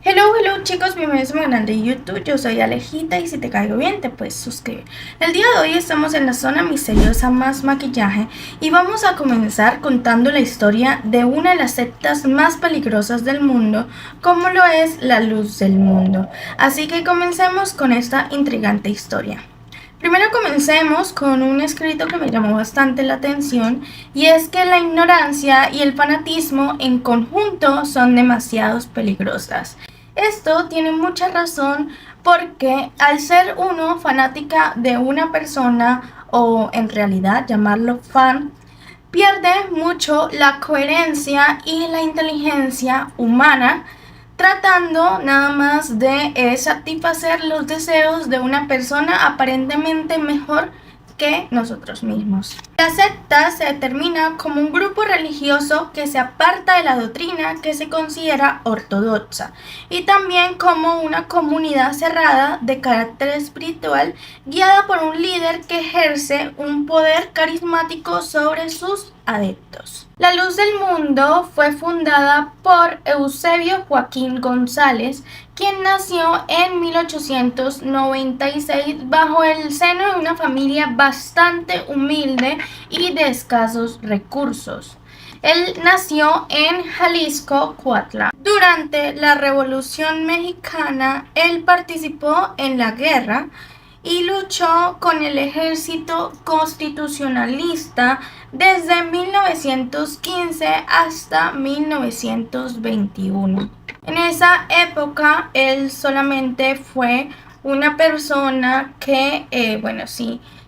Hello chicos, bienvenidos a mi canal de YouTube. Yo soy Alejita y si te caigo bien te puedes suscribir. El día de hoy estamos en la zona misteriosa más maquillaje y vamos a comenzar contando la historia de una de las sectas más peligrosas del mundo, como lo es la Luz del Mundo. Así que comencemos con esta intrigante historia. Primero comencemos con un escrito que me llamó bastante la atención, y es que la ignorancia y el fanatismo en conjunto son demasiado peligrosas. Esto tiene mucha razón porque al ser uno fanática de una persona, o en realidad llamarlo fan, pierde mucho la coherencia y la inteligencia humana, tratando nada más de satisfacer los deseos de una persona aparentemente mejor que nosotros mismos. La secta se determina como un grupo religioso que se aparta de la doctrina que se considera ortodoxa, y también como una comunidad cerrada de carácter espiritual guiada por un líder que ejerce un poder carismático sobre sus adeptos. La Luz del Mundo fue fundada por Eusebio Joaquín González, quien nació en 1896 bajo el seno de una familia bastante humilde y de escasos recursos. Él nació en Jalisco, Coatlán. Durante la Revolución Mexicana, él participó en la guerra y luchó con el ejército constitucionalista desde 1915 hasta 1921. En esa época, él solamente fue una persona que,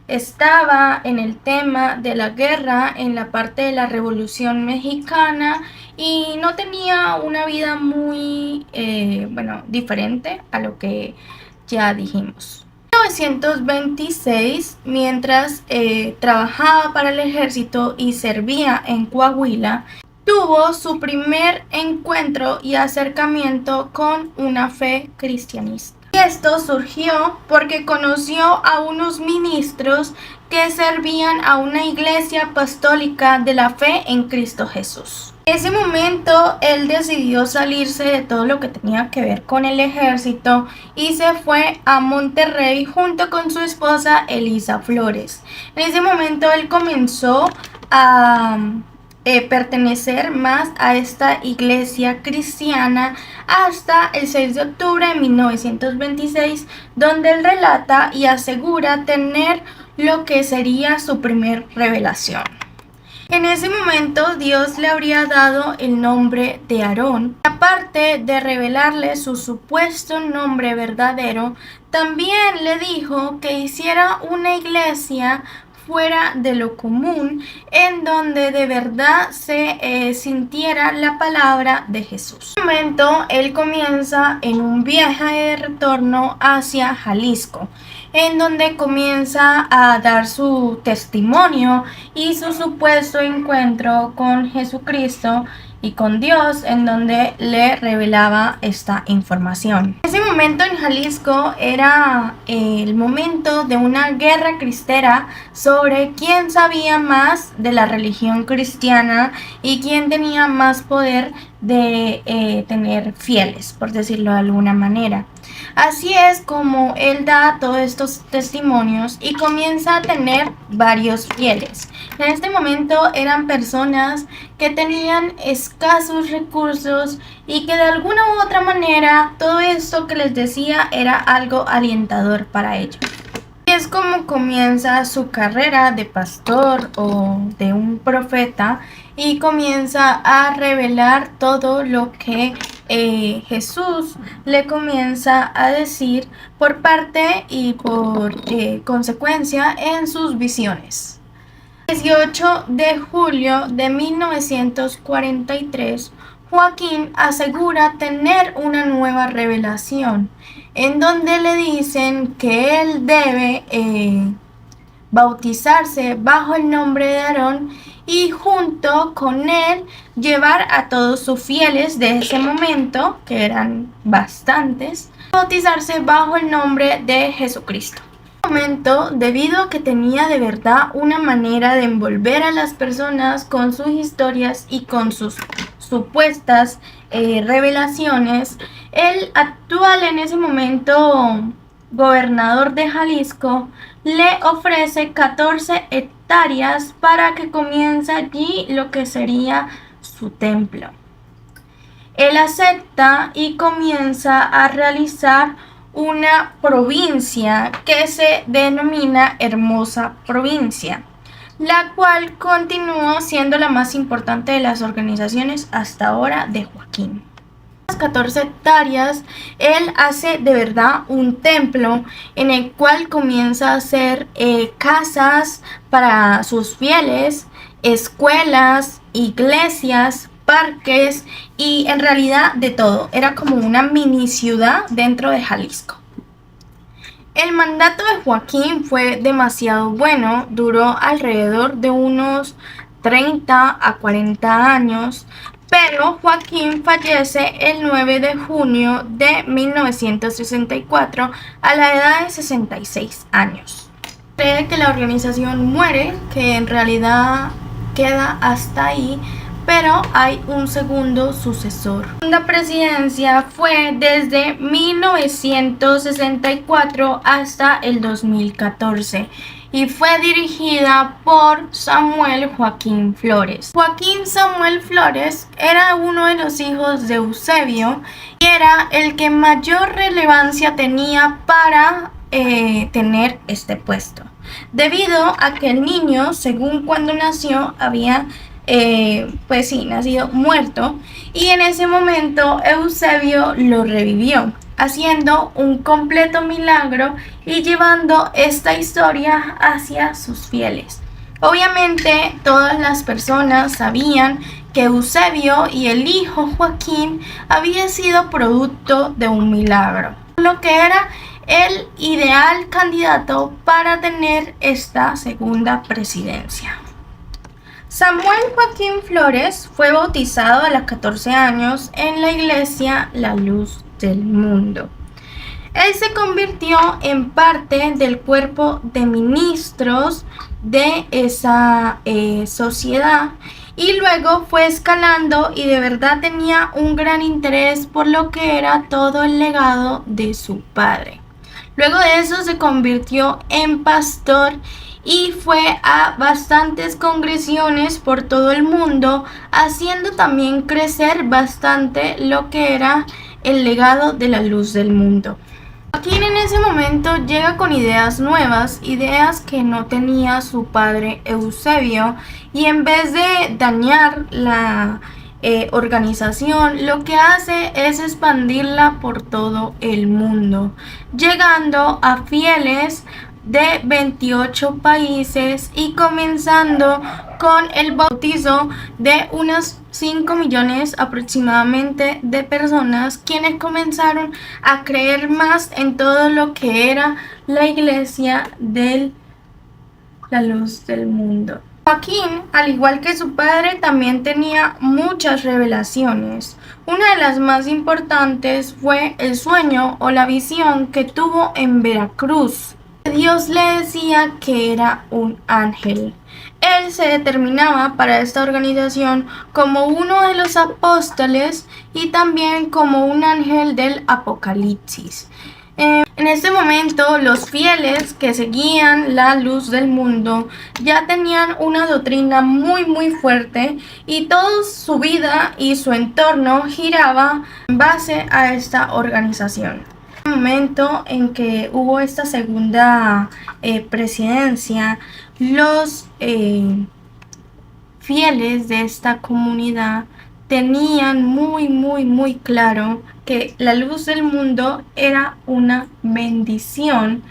estaba en el tema de la guerra, en la parte de la Revolución Mexicana, y no tenía una vida muy, diferente a lo que ya dijimos. En 1926, mientras trabajaba para el ejército y servía en Coahuila, tuvo su primer encuentro y acercamiento con una fe cristianista. Y esto surgió porque conoció a unos ministros que servían a una iglesia apostólica de la fe en Cristo Jesús. En ese momento él decidió salirse de todo lo que tenía que ver con el ejército y se fue a Monterrey junto con su esposa Elisa Flores. En ese momento él comenzó a pertenecer más a esta iglesia cristiana hasta el 6 de octubre de 1926, donde él relata y asegura tener lo que sería su primer revelación. En ese momento Dios le habría dado el nombre de Aarón. Aparte de revelarle su supuesto nombre verdadero, también le dijo que hiciera una iglesia fuera de lo común, en donde de verdad se sintiera la palabra de Jesús. En un momento él comienza en un viaje de retorno hacia Jalisco, en donde comienza a dar su testimonio y su supuesto encuentro con Jesucristo y con Dios, en donde le revelaba esta información. En ese momento en Jalisco era el momento de una guerra cristera sobre quién sabía más de la religión cristiana y quién tenía más poder de tener fieles, por decirlo de alguna manera. Así es como él da todos estos testimonios y comienza a tener varios fieles. En este momento eran personas que tenían escasos recursos y que de alguna u otra manera todo esto que les decía era algo alentador para ellos. Y es como comienza su carrera de pastor o de un profeta, y comienza a revelar todo lo que Jesús le comienza a decir por parte y por consecuencia en sus visiones. El 18 de julio de 1943, Joaquín asegura tener una nueva revelación, en donde le dicen que él debe bautizarse bajo el nombre de Aarón y junto con él llevar a todos sus fieles de ese momento, que eran bastantes, bautizarse bajo el nombre de Jesucristo. Momento, debido a que tenía de verdad una manera de envolver a las personas con sus historias y con sus supuestas revelaciones, El actual en ese momento gobernador de Jalisco le ofrece 14 hectáreas para que comience allí lo que sería su templo. Él acepta y comienza a realizar una provincia que se denomina Hermosa Provincia, la cual continúa siendo la más importante de las organizaciones hasta ahora de Joaquín. 14 hectáreas, él hace de verdad un templo en el cual comienza a hacer casas para sus fieles, escuelas, iglesias, parques y en realidad de todo. Era como una mini ciudad dentro de Jalisco. El mandato de Joaquín fue demasiado bueno, duró alrededor de unos 30 a 40 años, pero Joaquín fallece el 9 de junio de 1964 a la edad de 66 años. Cree que la organización muere, que en realidad queda hasta ahí, pero hay un segundo sucesor. La segunda presidencia fue desde 1964 hasta el 2014 y fue dirigida por Samuel Joaquín Flores. Joaquín Samuel Flores era uno de los hijos de Eusebio y era el que mayor relevancia tenía para tener este puesto, debido a que el niño, según cuando nació, había pues sí, nacido muerto, y en ese momento Eusebio lo revivió, haciendo un completo milagro y llevando esta historia hacia sus fieles. Obviamente todas las personas sabían que Eusebio y el hijo Joaquín había sido producto de un milagro, lo que era el ideal candidato para tener esta segunda presidencia. Samuel Joaquín Flores fue bautizado a los 14 años en la iglesia La Luz del Mundo. Él se convirtió en parte del cuerpo de ministros de esa sociedad y luego fue escalando y de verdad tenía un gran interés por lo que era todo el legado de su padre. Luego de eso se convirtió en pastor y fue a bastantes congresiones por todo el mundo, haciendo también crecer bastante lo que era el legado de la luz del mundo. Joaquín en ese momento llega con ideas nuevas, ideas que no tenía su padre Eusebio, y en vez de dañar la organización, lo que hace es expandirla por todo el mundo, llegando a fieles de 28 países y comenzando con el bautizo de unos 5 millones aproximadamente de personas, quienes comenzaron a creer más en todo lo que era la iglesia de la luz del mundo. Joaquín, al igual que su padre, también tenía muchas revelaciones. Una de las más importantes fue el sueño o la visión que tuvo en Veracruz. Dios le decía que era un ángel. Él se determinaba para esta organización como uno de los apóstoles y también como un ángel del Apocalipsis. En este momento, los fieles que seguían la luz del mundo ya tenían una doctrina muy fuerte y toda su vida y su entorno giraba en base a esta organización. En el momento en que hubo esta segunda presidencia, los fieles de esta comunidad tenían muy claro que la luz del mundo era una bendición,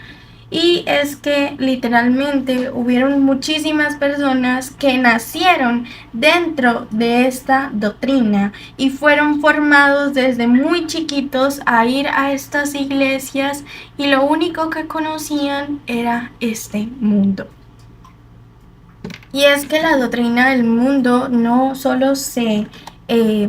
y es que literalmente hubieron muchísimas personas que nacieron dentro de esta doctrina y fueron formados desde muy chiquitos a ir a estas iglesias, y lo único que conocían era este mundo. Y es que la doctrina del mundo no solo se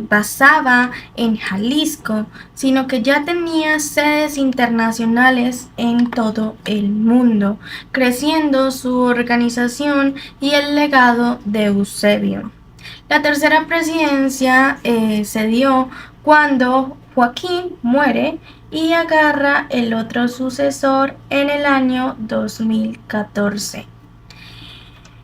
basaba en Jalisco, sino que ya tenía sedes internacionales en todo el mundo, creciendo su organización y el legado de Eusebio. La tercera presidencia se dio cuando Joaquín muere y agarra el otro sucesor en el año 2014.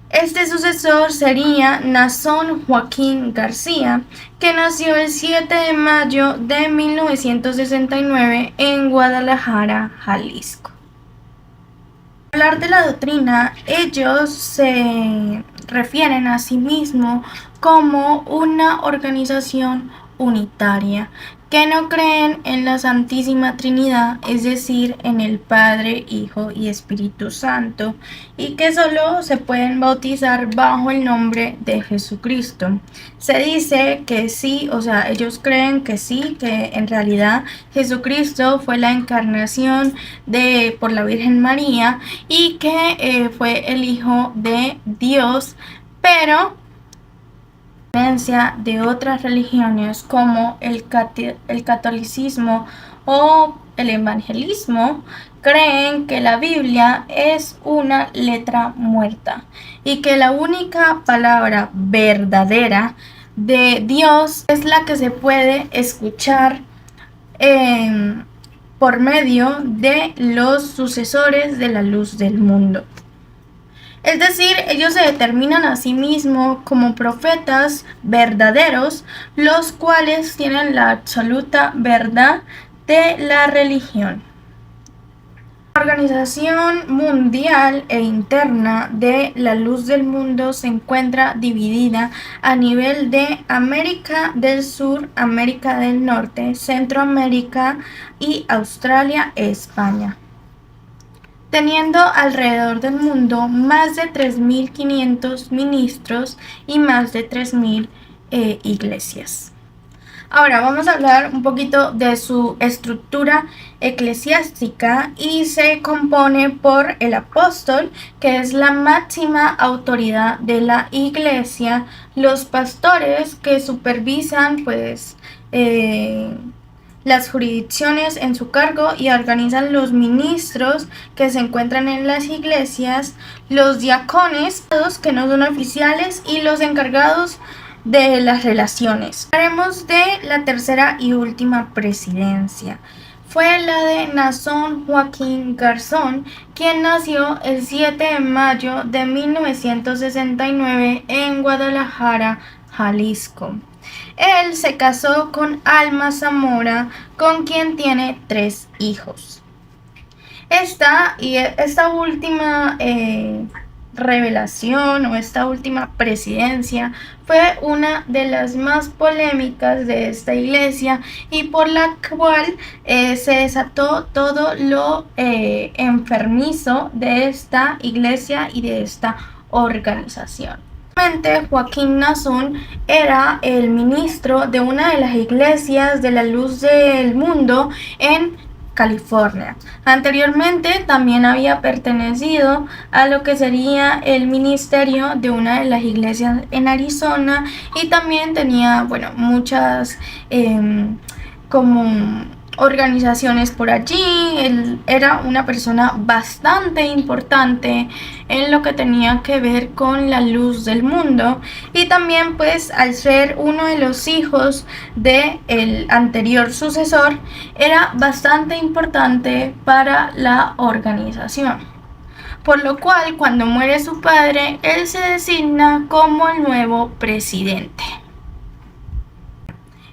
Este sucesor sería Nazón Joaquín García, que nació el 7 de mayo de 1969 en Guadalajara, Jalisco. Al hablar de la doctrina, ellos se refieren a sí mismos como una organización unitaria, que no creen en la Santísima Trinidad, es decir, en el Padre, Hijo y Espíritu Santo, y que solo se pueden bautizar bajo el nombre de Jesucristo. Se dice que sí, o sea, ellos creen que sí, que en realidad Jesucristo fue la encarnación por la Virgen María y que fue el Hijo de Dios, pero de otras religiones como el catolicismo o el evangelismo, creen que la Biblia es una letra muerta y que la única palabra verdadera de Dios es la que se puede escuchar por medio de los sucesores de la luz del mundo. Es decir, ellos se determinan a sí mismos como profetas verdaderos, los cuales tienen la absoluta verdad de la religión. La Organización Mundial e Interna de la Luz del Mundo se encuentra dividida a nivel de América del Sur, América del Norte, Centroamérica y Australia e España, teniendo alrededor del mundo más de 3.500 ministros y más de 3.000 iglesias. Ahora vamos a hablar un poquito de su estructura eclesiástica, y se compone por el apóstol, que es la máxima autoridad de la iglesia, los pastores, que supervisan las jurisdicciones en su cargo y organizan los ministros que se encuentran en las iglesias, los diácones, que no son oficiales, y los encargados de las relaciones. Hablaremos de la tercera y última presidencia. Fue la de Nazón Joaquín Garzón, quien nació el 7 de mayo de 1969 en Guadalajara, Jalisco. Él se casó con Alma Zamora, con quien tiene 3 hijos. Esta última revelación o esta última presidencia fue una de las más polémicas de esta iglesia, y por la cual se desató todo lo enfermizo de esta iglesia y de esta organización. Joaquín Nazón era el ministro de una de las iglesias de la Luz del Mundo en California. Anteriormente también había pertenecido a lo que sería el ministerio de una de las iglesias en Arizona, y también tenía, muchas como organizaciones por allí. Él era una persona bastante importante en lo que tenía que ver con la luz del mundo, y también al ser uno de los hijos del anterior sucesor, era bastante importante para la organización, por lo cual cuando muere su padre, él se designa como el nuevo presidente.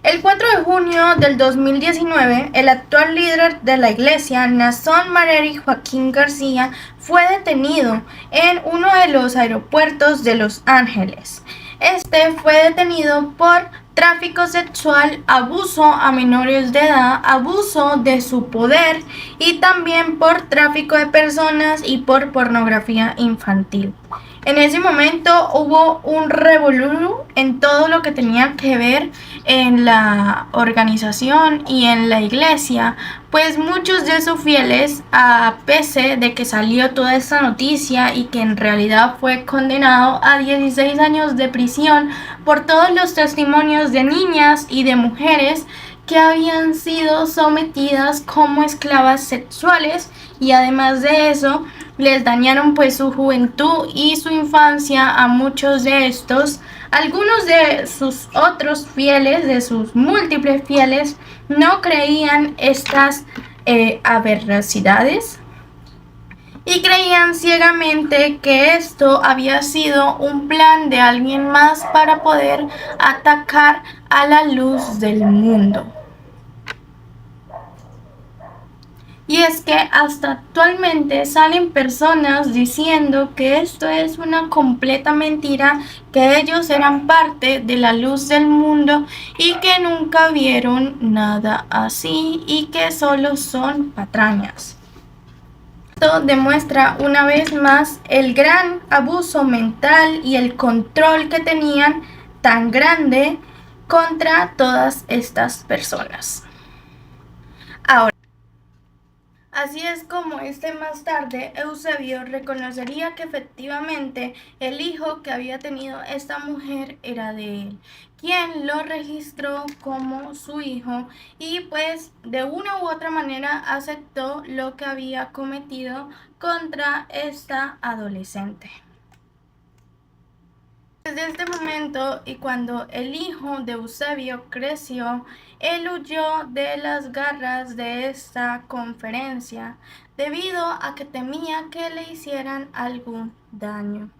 El 4 de junio del 2019, el actual líder de la iglesia, Nazón Mareri Joaquín García, fue detenido en uno de los aeropuertos de Los Ángeles. Este fue detenido por tráfico sexual, abuso a menores de edad, abuso de su poder, y también por tráfico de personas y por pornografía infantil. En ese momento hubo un revolú en todo lo que tenía que ver en la organización y en la iglesia, pues muchos de sus fieles, a pesar de que salió toda esta noticia y que en realidad fue condenado a 16 años de prisión por todos los testimonios de niñas y de mujeres que habían sido sometidas como esclavas sexuales, y además de eso les dañaron su juventud y su infancia a muchos de estos Algunos de sus otros fieles, de sus múltiples fieles, no creían estas aberracidades y creían ciegamente que esto había sido un plan de alguien más para poder atacar a la luz del mundo. Y es que hasta actualmente salen personas diciendo que esto es una completa mentira, que ellos eran parte de la luz del mundo y que nunca vieron nada así y que solo son patrañas. Esto demuestra una vez más el gran abuso mental y el control que tenían tan grande contra todas estas personas. Ahora, así es como más tarde Eusebio reconocería que efectivamente el hijo que había tenido esta mujer era de él, quien lo registró como su hijo y pues de una u otra manera aceptó lo que había cometido contra esta adolescente. Desde este momento y cuando el hijo de Eusebio creció, él huyó de las garras de esta conferencia debido a que temía que le hicieran algún daño.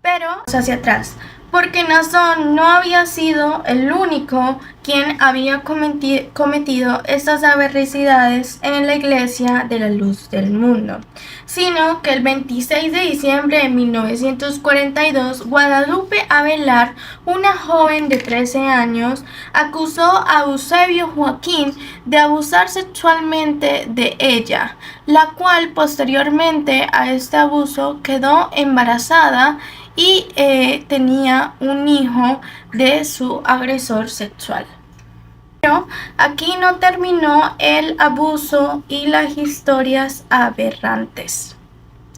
Pero hacia atrás, porque Naasón no había sido el único quien había cometido estas aberracidades en la iglesia de la luz del mundo, sino que el 26 de diciembre de 1942, Guadalupe Avelar, una joven de 13 años, acusó a Eusebio Joaquín de abusar sexualmente de ella, la cual posteriormente a este abuso quedó embarazada y tenía un hijo de su agresor sexual. Pero aquí no terminó el abuso y las historias aberrantes.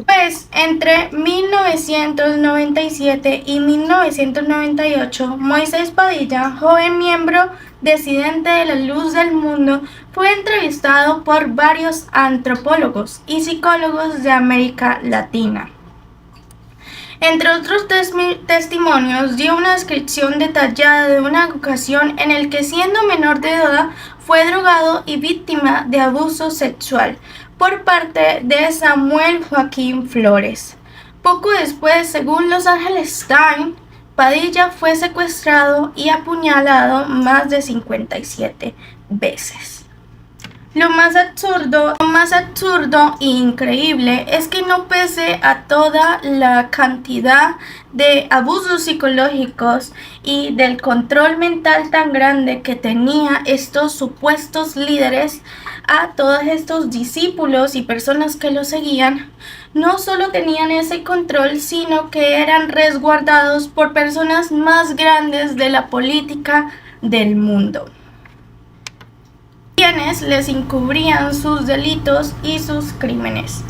Pues entre 1997 y 1998, Moisés Padilla, joven miembro disidente de la luz del mundo, fue entrevistado por varios antropólogos y psicólogos de América Latina. Entre otros testimonios, dio una descripción detallada de una ocasión en la que, siendo menor de edad, fue drogado y víctima de abuso sexual por parte de Samuel Joaquín Flores. Poco después, según Los Angeles Times, Padilla fue secuestrado y apuñalado más de 57 veces. Lo más absurdo e increíble es que no pese a toda la cantidad de abusos psicológicos y del control mental tan grande que tenía estos supuestos líderes, a todos estos discípulos y personas que lo seguían, no solo tenían ese control, sino que eran resguardados por personas más grandes de la política del mundo, quienes les encubrían sus delitos y sus crímenes.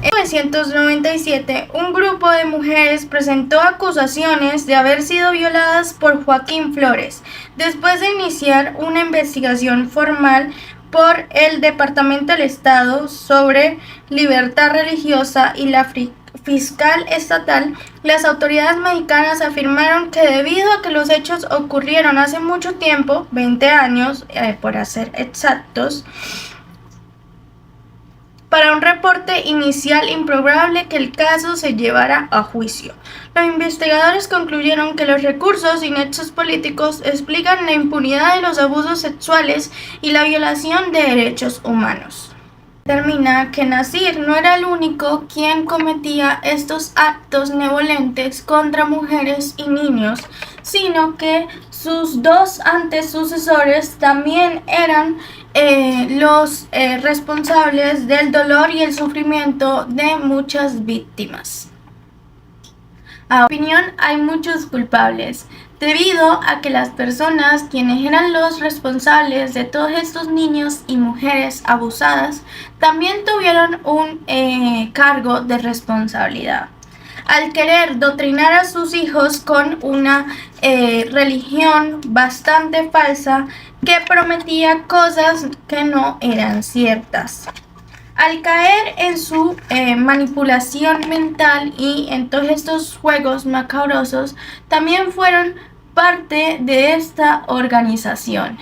En 1997, un grupo de mujeres presentó acusaciones de haber sido violadas por Joaquín Flores, después de iniciar una investigación formal por el Departamento del Estado sobre Libertad Religiosa y la fiscal estatal. Las autoridades mexicanas afirmaron que debido a que los hechos ocurrieron hace mucho tiempo, 20 años por ser exactos, para un reporte inicial improbable que el caso se llevara a juicio. Los investigadores concluyeron que los recursos sin hechos políticos explican la impunidad de los abusos sexuales y la violación de derechos humanos. Determina que Nasir no era el único quien cometía estos actos benevolentes contra mujeres y niños, sino que sus dos antecesores también eran los responsables del dolor y el sufrimiento de muchas víctimas. A mi opinión, hay muchos culpables, debido a que las personas quienes eran los responsables de todos estos niños y mujeres abusadas también tuvieron un cargo de responsabilidad. Al querer doctrinar a sus hijos con una religión bastante falsa que prometía cosas que no eran ciertas. Al caer en su manipulación mental y en todos estos juegos macabrosos, también fueron parte de esta organización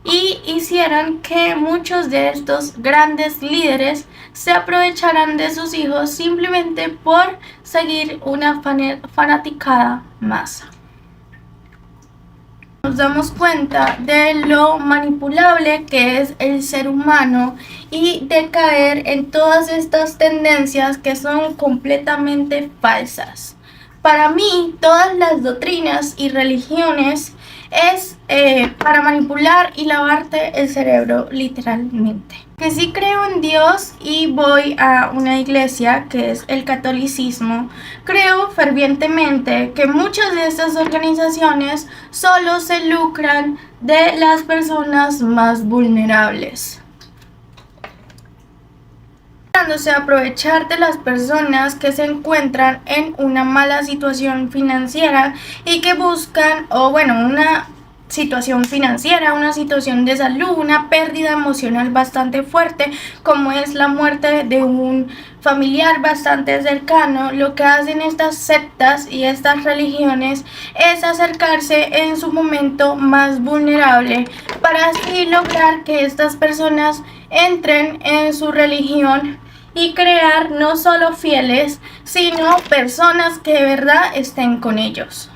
y hicieron que muchos de estos grandes líderes se aprovecharan de sus hijos simplemente por seguir una fanaticada masa. Nos damos cuenta de lo manipulable que es el ser humano y de caer en todas estas tendencias que son completamente falsas. Para mí, todas las doctrinas y religiones es para manipular y lavarte el cerebro literalmente. Que sí creo en Dios y voy a una iglesia que es el catolicismo, creo fervientemente que muchas de estas organizaciones solo se lucran de las personas más vulnerables, dándose a aprovechar de las personas que se encuentran en una mala situación financiera y que buscan, una situación financiera, una situación de salud, una pérdida emocional bastante fuerte, como es la muerte de un familiar bastante cercano. Lo que hacen estas sectas y estas religiones es acercarse en su momento más vulnerable para así lograr que estas personas entren en su religión y crear no solo fieles, sino personas que de verdad estén con ellos.